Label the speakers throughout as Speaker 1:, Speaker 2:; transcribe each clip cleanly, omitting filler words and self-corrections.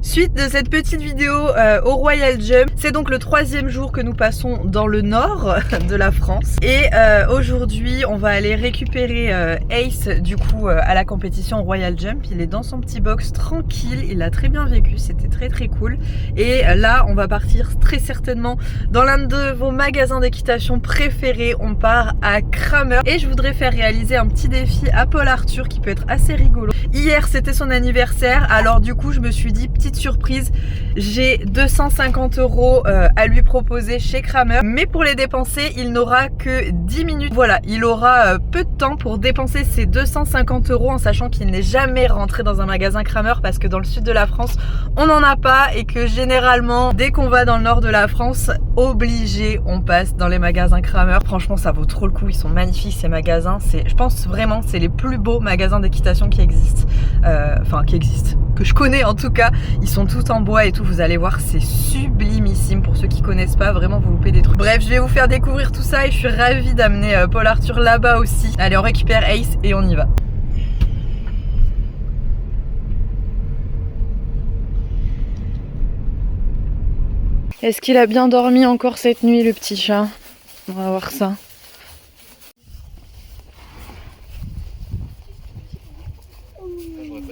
Speaker 1: Suite de cette petite vidéo au Royal Jump, c'est donc le 3e jour que nous passons dans le nord de la France et aujourd'hui on va aller récupérer Ace du coup à la compétition Royal Jump. Il est dans son petit box tranquille, il a très bien vécu, c'était très cool et là on va partir très certainement dans l'un de vos magasins d'équitation préférés. On part à Kramer et je voudrais faire réaliser un petit défi à Paul Arthur qui peut être assez rigolo. Hier c'était son anniversaire, alors du coup je me suis dit petite surprise, j'ai 250 € à lui proposer chez Kramer, mais pour les dépenser il n'aura que 10 minutes. Voilà, il aura peu de temps pour dépenser ces 250 € en sachant qu'il n'est jamais rentré dans un magasin Kramer parce que dans le sud de la France on n'en a pas et que généralement dès qu'on va dans le nord de la France, obligé on passe dans les magasins Kramer. Franchement ça vaut trop le coup, ils sont magnifiques ces magasins, je pense vraiment c'est les plus beaux magasins d'équitation qui existent, que je connais en tout cas. Ils sont tous en bois et tout, vous allez voir, c'est sublimissime. Pour ceux qui connaissent pas, vraiment vous loupez des trucs. Bref, je vais vous faire découvrir tout ça et je suis ravie d'amener Paul Arthur là-bas aussi. Allez, on récupère Ace et on y va. Est-ce qu'il a bien dormi encore cette nuit, le petit chat? On va voir ça.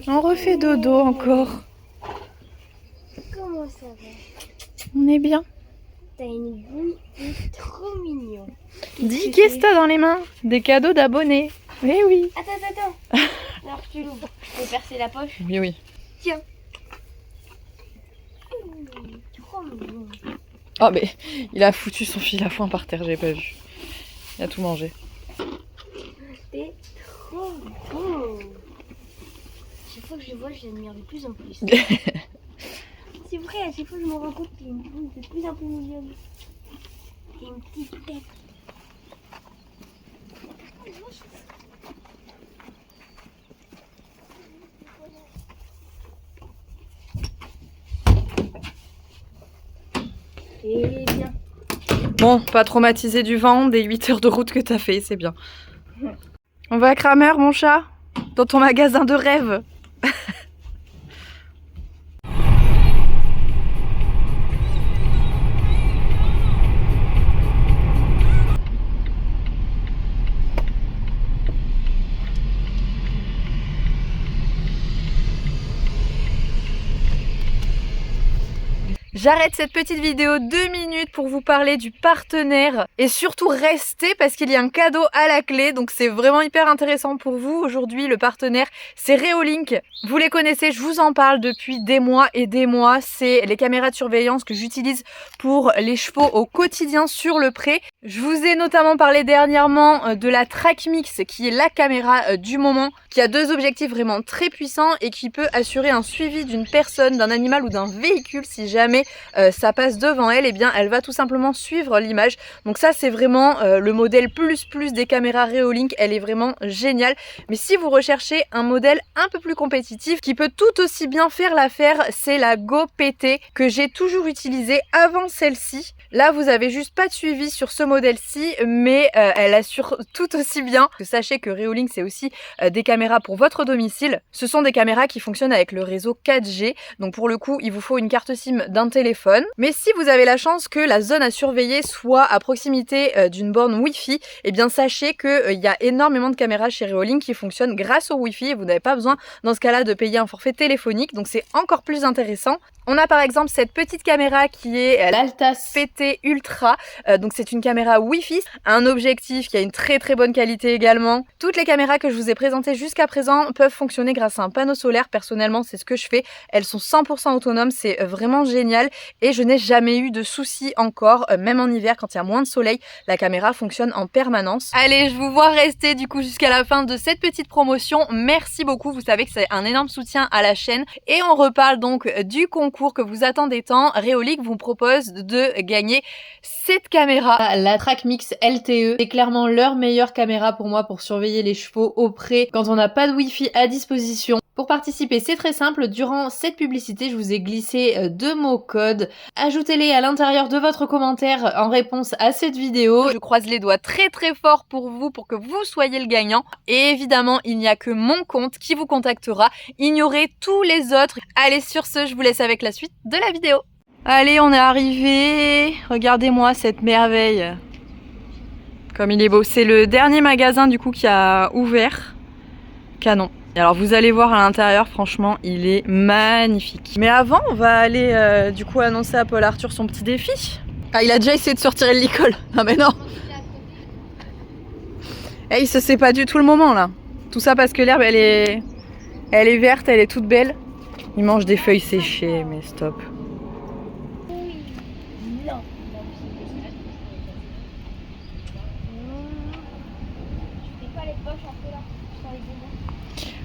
Speaker 1: On refait dodo encore.
Speaker 2: Comment ça va?
Speaker 1: On est bien.
Speaker 2: T'as une boule, c'est trop mignon.
Speaker 1: Dis, qu'est-ce que t'as dans les mains? Des cadeaux d'abonnés. Eh oui.
Speaker 2: Attends. Alors tu l'ouvres. Je vais percer la poche.
Speaker 1: Oui.
Speaker 2: Tiens. Trop mignon.
Speaker 1: Oh mais il a foutu son fil à foin par terre, j'ai pas vu. Il a tout mangé.
Speaker 2: C'est trop beau. Chaque fois que je le vois, je l'admire de plus en plus. C'est vrai, à chaque fois que je me rends compte qu'il y a une boule de plus en plus mignonne. Et une petite tête. Et bien.
Speaker 1: Bon, pas traumatisé du vent, des 8 heures de route que t'as fait, c'est bien. On va à Kramer, mon chat? Dans ton magasin de rêve. J'arrête cette petite vidéo 2 minutes pour vous parler du partenaire et surtout restez parce qu'il y a un cadeau à la clé, donc c'est vraiment hyper intéressant pour vous. Aujourd'hui le partenaire c'est Reolink, vous les connaissez, je vous en parle depuis des mois et des mois. C'est les caméras de surveillance que j'utilise pour les chevaux au quotidien sur le pré. Je vous ai notamment parlé dernièrement de la TrackMix qui est la caméra du moment, qui a 2 objectifs vraiment très puissants et qui peut assurer un suivi d'une personne, d'un animal ou d'un véhicule si jamais ça passe devant elle, et bien elle va tout simplement suivre l'image. Donc ça c'est vraiment le modèle plus des caméras Reolink, elle est vraiment géniale. Mais si vous recherchez un modèle un peu plus compétitif qui peut tout aussi bien faire l'affaire, c'est la Go PT que j'ai toujours utilisée avant celle-ci. Là vous avez juste pas de suivi sur ce modèle-ci, mais elle assure tout aussi bien. Sachez que Reolink c'est aussi des caméras pour votre domicile. Ce sont des caméras qui fonctionnent avec le réseau 4G, donc pour le coup il vous faut une carte SIM d'un téléphone. Mais si vous avez la chance que la zone à surveiller soit à proximité d'une borne Wi-Fi, et bien sachez qu'il y a énormément de caméras chez Reolink qui fonctionnent grâce au Wi-Fi et vous n'avez pas besoin dans ce cas-là de payer un forfait téléphonique, donc c'est encore plus intéressant. On a par exemple cette petite caméra qui est l'Altas PT Ultra, donc c'est une caméra Wi-Fi, un objectif qui a une très bonne qualité également. Toutes les caméras que je vous ai présentées jusqu'à présent peuvent fonctionner grâce à un panneau solaire. Personnellement c'est ce que je fais, elles sont 100% autonomes, c'est vraiment génial et je n'ai jamais eu de soucis encore, même en hiver quand il y a moins de soleil, la caméra fonctionne en permanence. Allez, je vous vois rester du coup jusqu'à la fin de cette petite promotion, merci beaucoup, vous savez que c'est un énorme soutien à la chaîne et on reparle donc du concours que vous attendez tant. Reolink vous propose de gagner cette caméra, la TrackMix LTE. C'est clairement leur meilleure caméra pour moi pour surveiller les chevaux au pré quand on n'a pas de Wi-Fi à disposition. Pour participer, c'est très simple. Durant cette publicité, je vous ai glissé 2 mots codes. Ajoutez-les à l'intérieur de votre commentaire en réponse à cette vidéo. Je croise les doigts très très fort pour vous, pour que vous soyez le gagnant. Et évidemment, il n'y a que mon compte qui vous contactera. Ignorez tous les autres. Allez, sur ce, je vous laisse avec la suite de la vidéo. Allez, on est arrivé. Regardez-moi cette merveille. Comme il est beau. C'est le dernier magasin du coup qui a ouvert. Canon. Et alors vous allez voir à l'intérieur, franchement, il est magnifique. Mais avant, on va aller du coup annoncer à Paul Arthur son petit défi. Ah, il a déjà essayé de sortir de l'école. Ah mais non. Eh, il se sait pas du tout le moment là. Tout ça parce que l'herbe, elle est verte, elle est toute belle. Il mange des feuilles séchées, mais stop.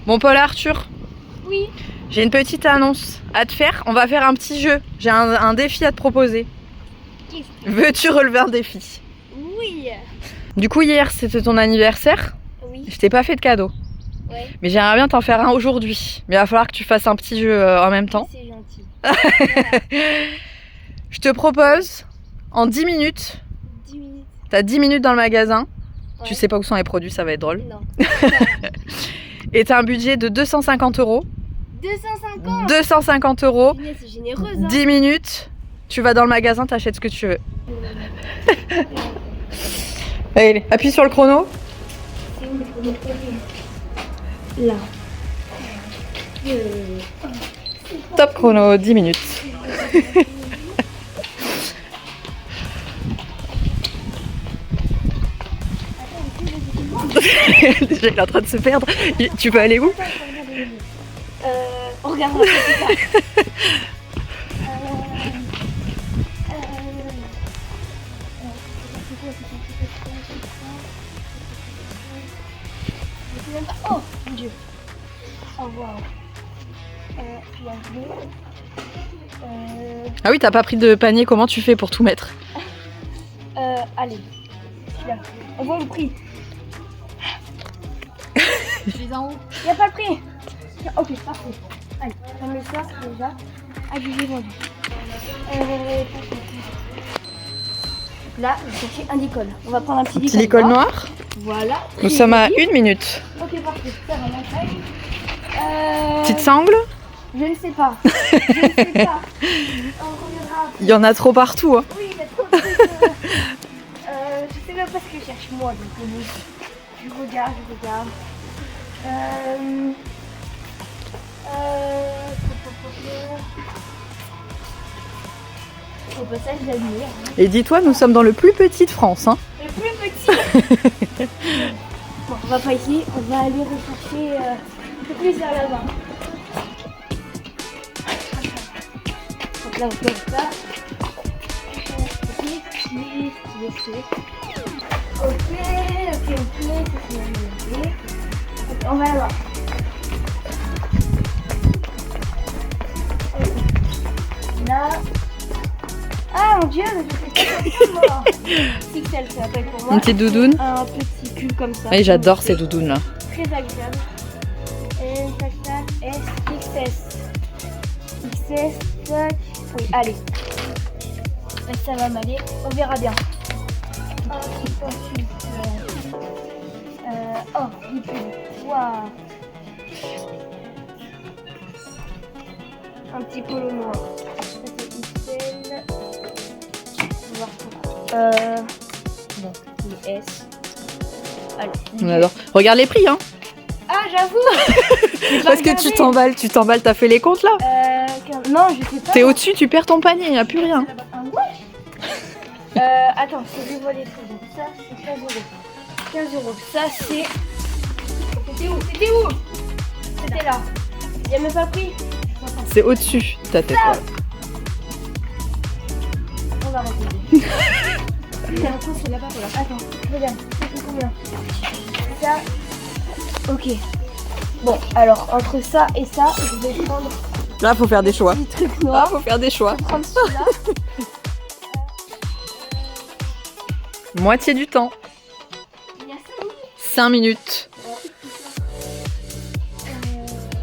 Speaker 1: Bon Paul Arthur,
Speaker 2: Oui.
Speaker 1: j'ai une petite annonce à te faire. On va faire un petit jeu. J'ai un défi à te proposer. Veux-tu relever un défi?
Speaker 2: Oui.
Speaker 1: Du coup hier c'était ton anniversaire.
Speaker 2: Oui.
Speaker 1: Je t'ai pas fait de cadeau.
Speaker 2: Ouais.
Speaker 1: Mais j'aimerais bien t'en faire un aujourd'hui. Mais il va falloir que tu fasses un petit jeu en même temps.
Speaker 2: C'est gentil.
Speaker 1: Je te propose en 10 minutes.
Speaker 2: 10 minutes.
Speaker 1: T'as 10 minutes dans le magasin.
Speaker 2: Ouais.
Speaker 1: Tu sais pas où sont les produits, ça va être drôle.
Speaker 2: Non.
Speaker 1: Et t'as un budget de 250 €.
Speaker 2: 250.
Speaker 1: 250 €.
Speaker 2: Punaise, c'est généreuse. Hein.
Speaker 1: 10 minutes. Tu vas dans le magasin, t'achètes ce que tu veux. Allez, appuie sur le chrono.
Speaker 2: C'est où le chrono? Là.
Speaker 1: Top chrono, 10 minutes. Déjà, il est en train de se perdre. Tu veux aller où?
Speaker 2: On regarde un peu plus tard. Oh mon dieu. Oh waouh. Puis un bleu.
Speaker 1: Ah oui, t'as pas pris de panier, comment tu fais pour tout mettre?
Speaker 2: Allez. Celui-là. On voit le prix.
Speaker 1: Je les en haut.
Speaker 2: Il n'y a pas le prix. Ok, parfait. Allez, on met ça déjà. Ah, j'ai vendu. Là, je vais chercher un licol. On va prendre un petit
Speaker 1: Petit licol noir.
Speaker 2: Voilà.
Speaker 1: Nous sommes à 1 minute.
Speaker 2: Ok, parfait. Ça va m'entrer.
Speaker 1: Petite sangle.
Speaker 2: Je ne sais pas. Je ne sais pas. On reviendra.
Speaker 1: Il y en a trop partout. Hein.
Speaker 2: Oui, il y a trop de trucs. Je sais même pas ce que je cherche moi. Donc, je regarde. Au passage, la lumière.
Speaker 1: Et dis-toi, nous sommes dans le plus petit de France. Hein.
Speaker 2: Le plus petit. Bon, on va pas ici. On va aller rechercher un peu plus vers là-bas. Donc là, on fait ça. Ok. On va là-bas. Là. Ah mon dieu, mais je fais pas comme ça moi. Pixel, ça s'appelle pour moi.
Speaker 1: Une petite doudoune.
Speaker 2: Un petit cube comme ça.
Speaker 1: Oui, j'adore ces doudounes là.
Speaker 2: Très agréable. Et tac tac, S, XS. XS, tac. Oui, allez. Et ça va m'aller, on verra bien. Ensuite, oh, il pue. Waouh. Un petit polo noir. Ça c'est XL. On va voir. Bon, les S. Allez.
Speaker 1: On adore. Regarde les prix, hein.
Speaker 2: Ah, j'avoue.
Speaker 1: Parce que tu t'emballes, t'as fait les comptes là.
Speaker 2: Non, je sais pas.
Speaker 1: T'es au-dessus, tu perds ton panier, y a plus rien.
Speaker 2: Attends, je vois les prix. Donc ça, c'est 15 €. 15 €. Ça, c'est. C'était où? C'était là. Il n'y a même pas pris.
Speaker 1: C'est au-dessus de ta tête.
Speaker 2: Ça.
Speaker 1: Ouais.
Speaker 2: On va regarder. C'est là-bas, voilà. Attends, regarde. C'est combien? Ça. Ok. Bon, alors, entre ça et ça, je vais prendre
Speaker 1: Là, faut faire des choix.
Speaker 2: des trucs
Speaker 1: Là,
Speaker 2: noirs.
Speaker 1: faut faire des choix.
Speaker 2: Je vais prendre celui-là.
Speaker 1: Moitié du temps.
Speaker 2: Il y a 5 minutes.
Speaker 1: 5 minutes.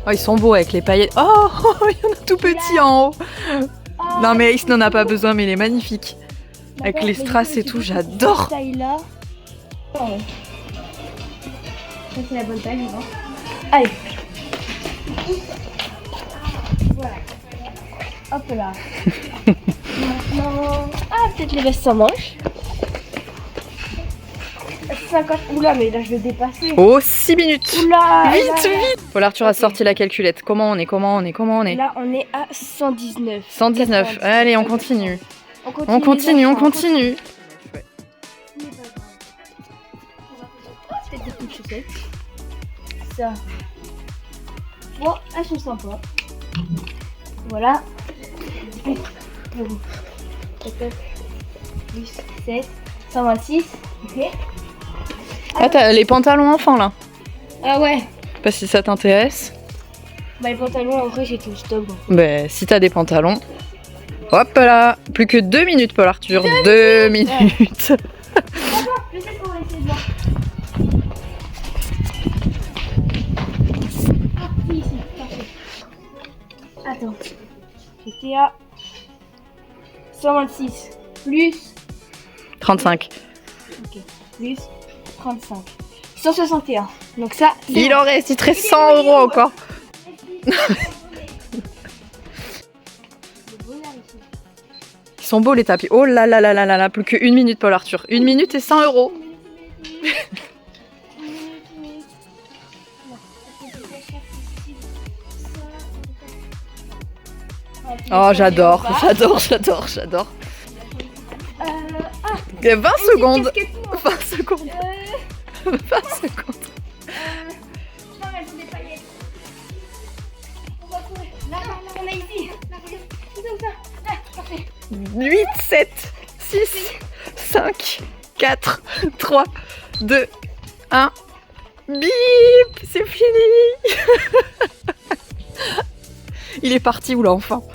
Speaker 1: Oh, ils sont beaux avec les paillettes. Oh, il y en a tout petit en haut. Non mais Ace n'en a pas besoin, mais il est magnifique. Avec les strass et tout, j'adore.
Speaker 2: Taille-là. Ça c'est la bonne taille, non? Allez. Voilà. Hop là. Maintenant... Ah, peut-être les vestes sans manches. 50... Oula, mais là je vais dépasser.
Speaker 1: Oh, 6 minutes.
Speaker 2: Oula.
Speaker 1: Vite. Paul Arthur a sorti la calculette. Comment on est?
Speaker 2: Là, on est à 119.
Speaker 1: 119.
Speaker 2: 90.
Speaker 1: Allez, on continue.
Speaker 2: On
Speaker 1: On continue.
Speaker 2: Peut-être des petites chaussettes. Ça. Bon, elles sont sympas. Voilà. 7, 126. Ok.
Speaker 1: Ah, t'as les pantalons enfants là.
Speaker 2: Ah ouais.
Speaker 1: Pas si ça t'intéresse.
Speaker 2: Bah les pantalons en vrai j'étais au stock.
Speaker 1: Ben, si t'as des pantalons. Hop là. Plus que 2 minutes, Paul Arthur. 2 minutes.
Speaker 2: Je sais qu'on va essayer de voir. Ah, oui, ici, parfait. Attends. J'étais à 126 plus
Speaker 1: 35.
Speaker 2: ok, plus 35. 161. Donc ça,
Speaker 1: Il en reste, il te reste 100 € encore. Ils sont beaux les tapis. Oh là là là là là là, plus que 1 minute, Paul Arthur. 1 minute et 100 €. Oh, j'adore.
Speaker 2: Ah,
Speaker 1: 20 secondes. 20 secondes. 20 secondes.
Speaker 2: on a ici. Ah, parfait.
Speaker 1: 8, 7, 6, 5, 4, 3, 2, 1. Bip, c'est fini. Il est parti où l'enfant?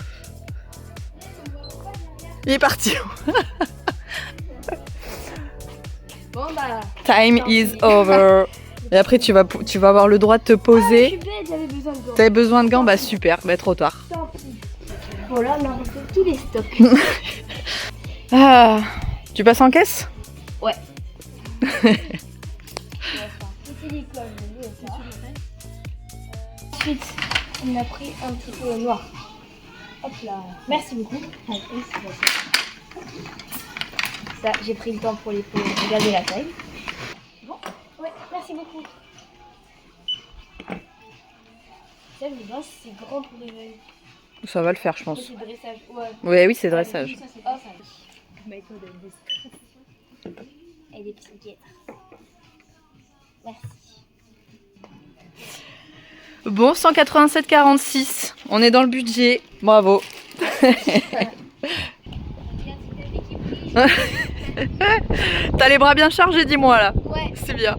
Speaker 1: Il est parti où?
Speaker 2: Bon bah.
Speaker 1: Time is over. Et après tu vas avoir le droit de te
Speaker 2: Je suis
Speaker 1: poser.
Speaker 2: bête, j'avais besoin de gants.
Speaker 1: T'avais besoin de gants? Bah super, bah trop tard.
Speaker 2: Tant pis. Voilà, on a refait tous les stocks.
Speaker 1: Ah, tu passes en caisse?
Speaker 2: Ouais. Ensuite, on a pris un petit peu noir. Hop là. Merci beaucoup. Ça, j'ai pris le temps pour regarder la taille. Bon, ouais, merci beaucoup. Ça, je me demande si c'est grand pour les veilles.
Speaker 1: Ça va le faire, je pense.
Speaker 2: C'est dressage, ouais.
Speaker 1: Ouais, oui, c'est dressage.
Speaker 2: Oh, ça et des petites guêtres. Merci.
Speaker 1: Bon, 187,46. On est dans le budget. Bravo. T'as les bras bien chargés, dis-moi là.
Speaker 2: Ouais.
Speaker 1: C'est bien.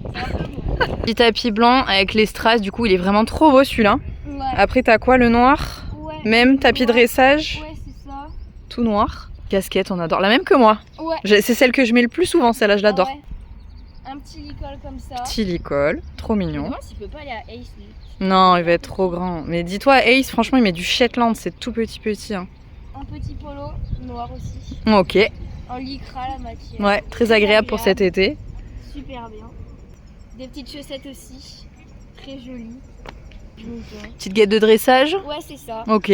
Speaker 1: Petit tapis blanc avec les strass, du coup il est vraiment trop beau celui-là.
Speaker 2: Ouais.
Speaker 1: Après t'as quoi, le noir?
Speaker 2: Ouais.
Speaker 1: Même tapis de dressage,
Speaker 2: Ouais, c'est ça.
Speaker 1: tout noir. Casquette, on adore. La même que moi.
Speaker 2: Ouais.
Speaker 1: C'est celle que je mets le plus souvent, celle-là je l'adore.
Speaker 2: Ah ouais. Un petit licol comme ça.
Speaker 1: Petit licol, trop
Speaker 2: Je me
Speaker 1: mignon.
Speaker 2: demande s'il peut pas aller à Ace lui.
Speaker 1: Non, il va être trop grand. Mais dis-toi, Ace, franchement il met du Shetland, c'est tout petit. Hein.
Speaker 2: Un petit polo noir aussi.
Speaker 1: Ok,
Speaker 2: En lycra la matière.
Speaker 1: ouais, très agréable pour cet été.
Speaker 2: Super bien. Des petites chaussettes aussi. Très jolies.
Speaker 1: Petite guette de dressage.
Speaker 2: Ouais, c'est ça.
Speaker 1: Ok.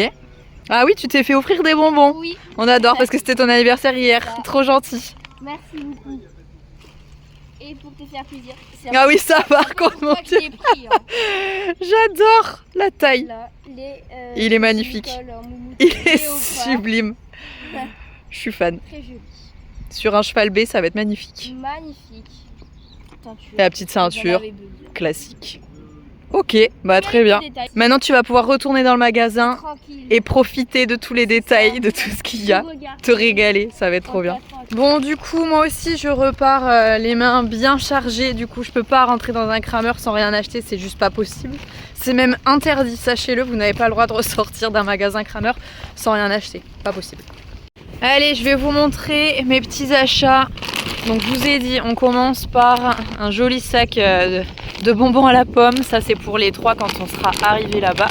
Speaker 1: Ah oui, tu t'es fait offrir des bonbons.
Speaker 2: Oui,
Speaker 1: On adore parce que c'était ton anniversaire hier.
Speaker 2: Ça.
Speaker 1: Trop gentil.
Speaker 2: merci beaucoup. Et pour te faire plaisir. c'est
Speaker 1: Ah oui, ça par contre,
Speaker 2: pour
Speaker 1: mon
Speaker 2: toi que
Speaker 1: Dieu.
Speaker 2: je l'ai pris, hein.
Speaker 1: J'adore la taille.
Speaker 2: Là,
Speaker 1: Il est magnifique.
Speaker 2: licols en moumoute
Speaker 1: Il est
Speaker 2: léopard.
Speaker 1: sublime.
Speaker 2: Ouais.
Speaker 1: Je suis fan.
Speaker 2: Très joli.
Speaker 1: Sur un cheval B, ça va être magnifique.
Speaker 2: Magnifique. Teinture.
Speaker 1: Et la petite ceinture.
Speaker 2: J'en avais besoin.
Speaker 1: Classique. Ok, bah très bien.
Speaker 2: Détails.
Speaker 1: Maintenant, tu vas pouvoir retourner dans le magasin
Speaker 2: Tranquille.
Speaker 1: et profiter de tous les détails, de tout ce qu'il y a.
Speaker 2: Regarde.
Speaker 1: Te régaler, ça va être trop bien. Bon, du coup, moi aussi, je repars les mains bien chargées. Du coup, je peux pas rentrer dans un crameur sans rien acheter, c'est juste pas possible. C'est même interdit, sachez-le, vous n'avez pas le droit de ressortir d'un magasin crameur sans rien acheter. Pas possible. Allez, je vais vous montrer mes petits achats. Donc, je vous ai dit, on commence par un joli sac de bonbons à la pomme. Ça c'est pour les 3 quand on sera arrivé là-bas.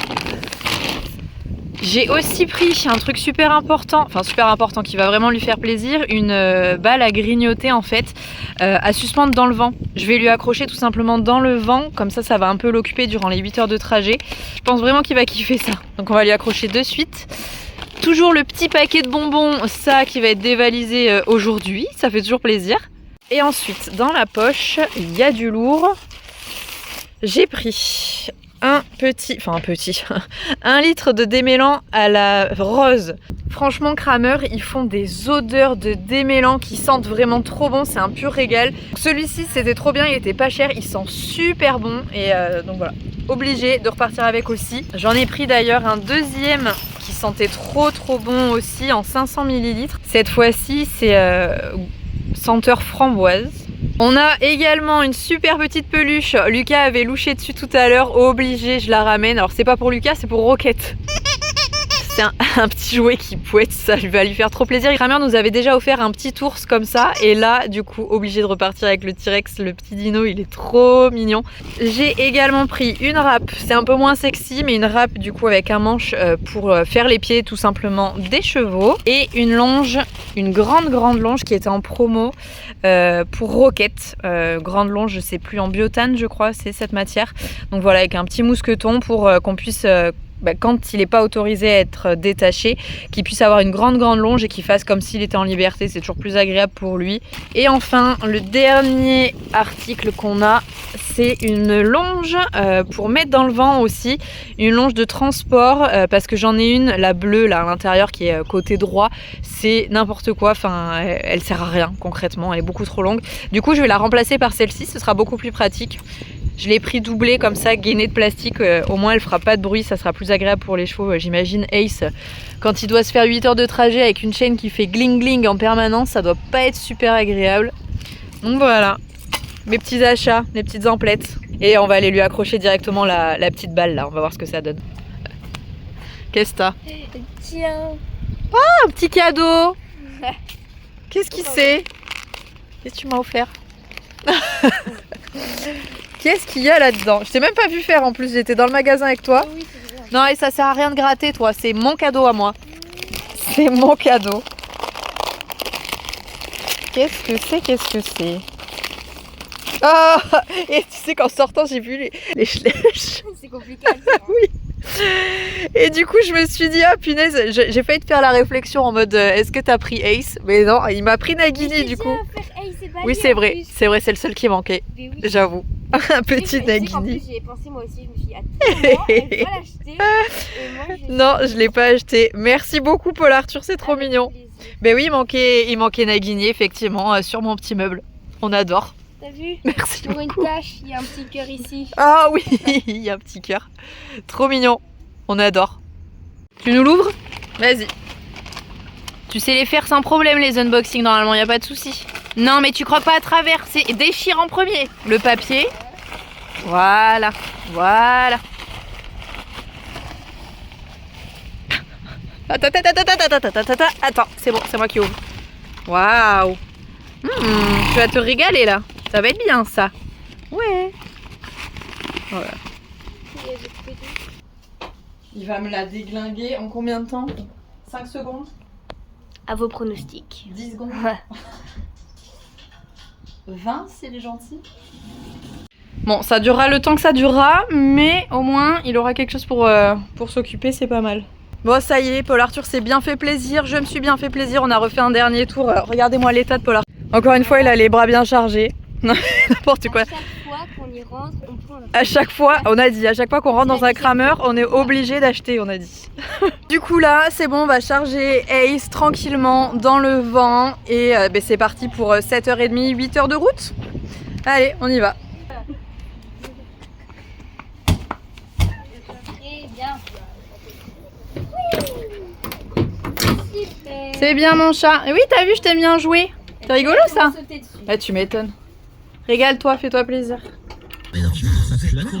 Speaker 1: J'ai aussi pris un truc super important qui va vraiment lui faire plaisir, une balle à grignoter en fait, à suspendre dans le vent. Je vais lui accrocher tout simplement dans le vent, comme ça va un peu l'occuper durant les 8 heures de trajet. Je pense vraiment qu'il va kiffer ça. Donc on va lui accrocher de suite. Toujours le petit paquet de bonbons, ça qui va être dévalisé aujourd'hui, ça fait toujours plaisir. Et ensuite dans la poche, il y a du lourd. J'ai pris un litre de démêlant à la rose. Franchement Kramer, ils font des odeurs de démêlant qui sentent vraiment trop bon, c'est un pur régal. Celui-ci c'était trop bien, il était pas cher, il sent super bon et donc voilà, obligé de repartir avec aussi. J'en ai pris d'ailleurs un deuxième qui sentait trop bon aussi en 500 ml. Cette fois-ci c'est senteur framboise. On a également une super petite peluche. Lucas avait louché dessus tout à l'heure. Obligé, je la ramène. Alors c'est pas pour Lucas, c'est pour Roquette. C'est un petit jouet qui pouette, ça va lui faire trop plaisir. Kramer nous avait déjà offert un petit ours comme ça. Et là, du coup, obligé de repartir avec le T-Rex, le petit dino, il est trop mignon. J'ai également pris une râpe. C'est un peu moins sexy, mais une râpe du coup avec un manche pour faire les pieds tout simplement des chevaux. Et une longe, une grande longe qui était en promo pour Roquette. Grande longe, je sais plus, en biotane je crois, c'est cette matière. Donc voilà, avec un petit mousqueton pour qu'on puisse... quand il n'est pas autorisé à être détaché, qu'il puisse avoir une grande longe et qu'il fasse comme s'il était en liberté, c'est toujours plus agréable pour lui. Et enfin, le dernier article qu'on a, c'est une longe pour mettre dans le vent aussi, une longe de transport, parce que j'en ai une, la bleue là à l'intérieur qui est côté droit, c'est n'importe quoi, enfin elle sert à rien concrètement, elle est beaucoup trop longue. Du coup je vais la remplacer par celle-ci, ce sera beaucoup plus pratique. Je l'ai pris doublé comme ça, gainée de plastique, au moins elle fera pas de bruit, ça sera plus agréable pour les chevaux. J'imagine Ace, quand il doit se faire 8 heures de trajet avec une chaîne qui fait gling gling en permanence, ça doit pas être super agréable. Donc voilà, mes petits achats, mes petites emplettes. Et on va aller lui accrocher directement la petite balle là, on va voir ce que ça donne. Qu'est-ce que t'as?
Speaker 2: Tiens.
Speaker 1: Ah, un petit cadeau. Qu'est-ce qu'il c'est? Qu'est-ce que tu m'as offert? Qu'est-ce qu'il y a là-dedans? Je t'ai même pas vu faire en plus, j'étais dans le magasin avec toi.
Speaker 2: Oui, c'est vrai.
Speaker 1: Non, et ça sert à rien de gratter, toi, c'est mon cadeau à moi. C'est mon cadeau. Qu'est-ce que c'est? Qu'est-ce que c'est? Ah! Et tu sais qu'en sortant, j'ai vu les schlèches.
Speaker 2: C'est compliqué à dire.
Speaker 1: Oui. Et du coup, je me suis dit, ah punaise, j'ai failli te faire la réflexion en mode, est-ce que t'as pris Ace? Mais non, il m'a pris Nagini du coup. Oui, c'est vrai, c'est le seul qui manquait.
Speaker 2: Oui.
Speaker 1: J'avoue. Un petit Nagini.
Speaker 2: En plus, j'y ai pensé moi aussi, je me suis dit, attends, elle va l'acheter. Et moi,
Speaker 1: Non, je l'ai pas acheté. Merci beaucoup, Paul Arthur, c'est trop mignon. Ben oui, il manquait Nagini, effectivement, sur mon petit meuble. On adore.
Speaker 2: T'as vu?
Speaker 1: Merci
Speaker 2: Pour
Speaker 1: beaucoup.
Speaker 2: une tâche, il y a un petit cœur ici.
Speaker 1: Ah oui, il y a un petit cœur. Trop mignon. On adore. Tu nous l'ouvres? Vas-y. Tu sais les faire sans problème, les unboxings, normalement, il n'y a pas de souci. Non, mais tu crois pas à travers, c'est déchire en premier. Le papier. Voilà. Voilà. Attends, c'est bon, c'est moi qui ouvre. Waouh. Tu vas te régaler là. Ça va être bien ça. Ouais. Voilà. Il va me la déglinguer en combien de temps? 5 secondes?
Speaker 2: À vos pronostics.
Speaker 1: 10 secondes? 20 si elle est gentille. Bon, ça durera le temps que ça durera, mais au moins il aura quelque chose pour s'occuper, c'est pas mal. Bon, ça y est, Paul Arthur s'est bien fait plaisir, je me suis bien fait plaisir, on a refait un dernier tour. Regardez-moi l'état de Paul Arthur. Encore une fois, il a les bras bien chargés. N'importe quoi.
Speaker 2: À chaque fois qu'on y rentre, on prend un...
Speaker 1: À chaque fois, on a dit, à chaque fois qu'on rentre dans un Kramer, on est obligé d'acheter, on a dit. Du coup là, c'est bon, on va charger Ace tranquillement dans le vent. Et c'est parti pour 7h30, 8h de route. Allez, on y va.
Speaker 2: Très bien. Super.
Speaker 1: C'est bien mon chat. Et oui, t'as vu, je t'ai mis un jouet. C'est rigolo ça.
Speaker 2: Sauter dessus.
Speaker 1: Ah, tu m'étonnes. Régale-toi, fais-toi plaisir.
Speaker 3: Mais non, ça c'est la cour.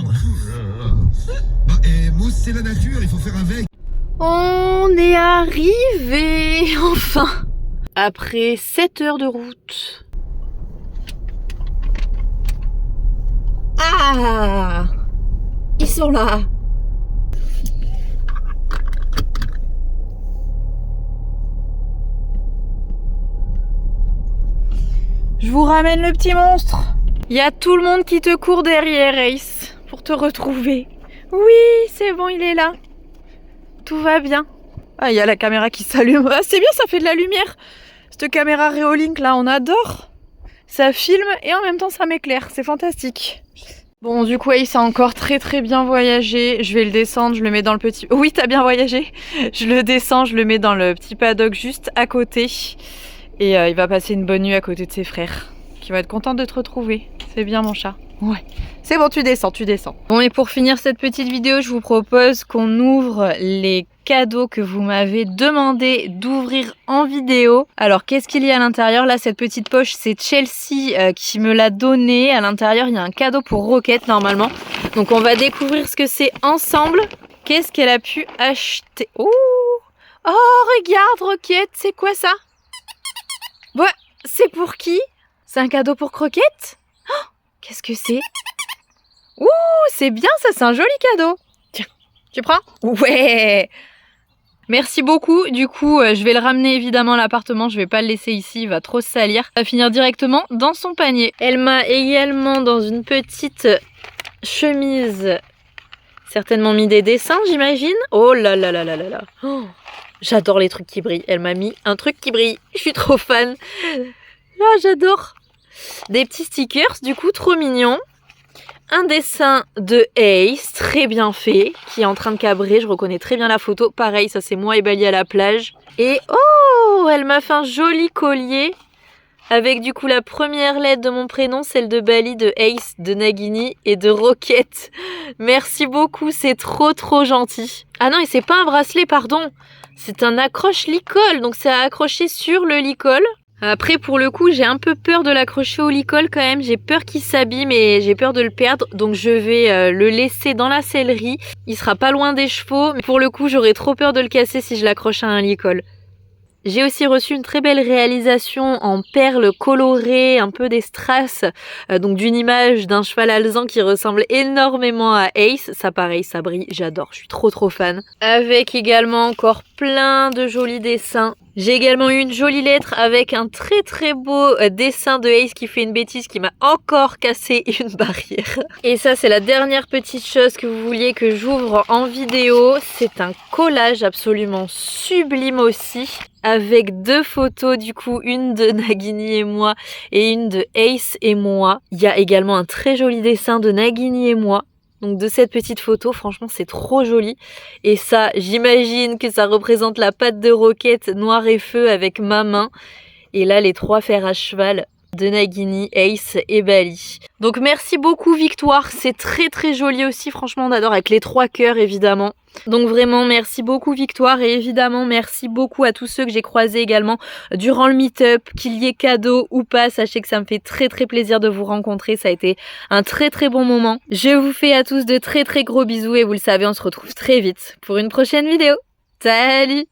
Speaker 3: Bah, mousse, c'est la nature, il faut faire avec.
Speaker 1: On est arrivé, enfin. Après 7 heures de route. Ah! Ils sont là! Je vous ramène le petit monstre. Il y a tout le monde qui te court derrière, Ace, pour te retrouver. Oui, c'est bon, il est là. Tout va bien. Ah, il y a la caméra qui s'allume. Ah, c'est bien, ça fait de la lumière. Cette caméra Reolink là, on adore. Ça filme et en même temps ça m'éclaire. C'est fantastique. Bon, du coup, Ace a encore très bien voyagé. Je vais le descendre, je le mets dans le petit... Oui, t'as bien voyagé. Je le descends, je le mets dans le petit paddock juste à côté. Et il va passer une bonne nuit à côté de ses frères, qui va être content de te retrouver. C'est bien mon chat. Ouais. C'est bon, tu descends, tu descends. Bon, et pour finir cette petite vidéo, je vous propose qu'on ouvre les cadeaux que vous m'avez demandé d'ouvrir en vidéo. Alors, qu'est-ce qu'il y a à l'intérieur? Là, cette petite poche, c'est Chelsea qui me l'a donnée. À l'intérieur, il y a un cadeau pour Rocket, normalement. Donc, on va découvrir ce que c'est ensemble. Qu'est-ce qu'elle a pu acheter? Oh, regarde, Rocket, c'est quoi ça? Ouais, c'est pour qui? C'est un cadeau pour Croquette? Oh, qu'est-ce que c'est? Ouh, c'est bien ça, c'est un joli cadeau. Tiens, tu prends? Ouais. Merci beaucoup. Du coup, je vais le ramener évidemment à l'appartement. Je vais pas le laisser ici, il va trop se salir. Il va finir directement dans son panier. Elle m'a également dans une petite chemise certainement mis des dessins, j'imagine. Oh là là là là là là. Oh. J'adore les trucs qui brillent. Elle m'a mis un truc qui brille. Je suis trop fan. Ah, j'adore. Des petits stickers, du coup, trop mignons. Un dessin de Ace, très bien fait, qui est en train de cabrer. Je reconnais très bien la photo. Pareil, ça c'est moi et Bali à la plage. Et oh, elle m'a fait un joli collier. Avec du coup la première lettre de mon prénom, celle de Bali, de Ace, de Nagini et de Rocket. Merci beaucoup, c'est trop gentil. Ah non, et c'est pas un bracelet, pardon. C'est un accroche licol, donc c'est à accrocher sur le licol. Après, pour le coup, j'ai un peu peur de l'accrocher au licol quand même. J'ai peur qu'il s'abîme et j'ai peur de le perdre. Donc je vais le laisser dans la sellerie. Il sera pas loin des chevaux. Mais pour le coup, j'aurais trop peur de le casser si je l'accroche à un licol. J'ai aussi reçu une très belle réalisation en perles colorées, un peu des strass, donc d'une image d'un cheval alezan qui ressemble énormément à Ace. Ça pareil, ça brille, j'adore, je suis trop fan. Avec également encore plein de jolis dessins. J'ai également eu une jolie lettre avec un très beau dessin de Ace qui fait une bêtise qui m'a encore cassé une barrière. Et ça, c'est la dernière petite chose que vous vouliez que j'ouvre en vidéo. C'est un collage absolument sublime aussi, avec deux photos du coup, une de Nagini et moi et une de Ace et moi. Il y a également un très joli dessin de Nagini et moi. Donc de cette petite photo, franchement c'est trop joli. Et ça, j'imagine que ça représente la patte de Rocket noir et feu avec ma main. Et là les trois fers à cheval de Nagini, Ace et Bali. Donc merci beaucoup Victoire, c'est très joli aussi, franchement on adore, avec les 3 cœurs évidemment. Donc vraiment merci beaucoup Victoire et évidemment merci beaucoup à tous ceux que j'ai croisés également durant le meet-up, qu'il y ait cadeau ou pas, sachez que ça me fait très plaisir de vous rencontrer, ça a été un très bon moment. Je vous fais à tous de très gros bisous et vous le savez, on se retrouve très vite pour une prochaine vidéo. Salut!